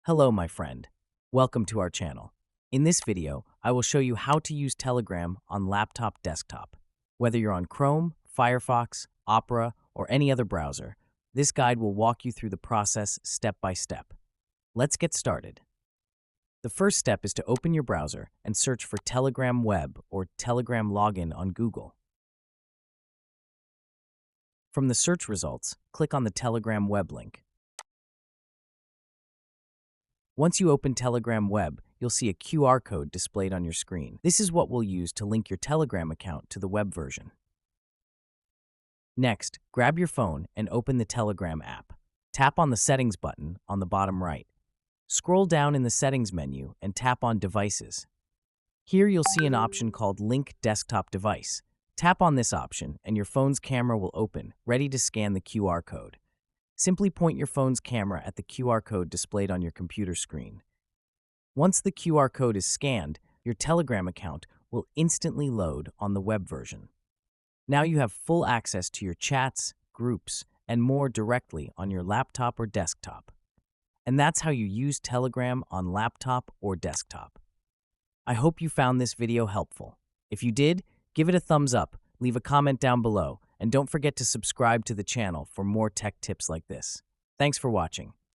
Hello, my friend. Welcome to our channel. In this video, I will show you how to use Telegram on laptop desktop. Whether you're on Chrome, Firefox, Opera, or any other browser, this guide will walk you through the process step by step. Let's get started. The first step is to open your browser and search for Telegram Web or Telegram Login on Google. From the search results, click on the Telegram Web link. Once you open Telegram Web, you'll see a QR code displayed on your screen. This is what we'll use to link your Telegram account to the web version. Next, grab your phone and open the Telegram app. Tap on the Settings button on the bottom right. Scroll down in the Settings menu and tap on Devices. Here you'll see an option called Link Desktop Device. Tap on this option and your phone's camera will open, ready to scan the QR code. Simply point your phone's camera at the QR code displayed on your computer screen. Once the QR code is scanned, your Telegram account will instantly load on the web version. Now you have full access to your chats, groups, and more directly on your laptop or desktop. And that's how you use Telegram on laptop or desktop. I hope you found this video helpful. If you did, give it a thumbs up, leave a comment down below, and don't forget to subscribe to the channel for more tech tips like this. Thanks for watching.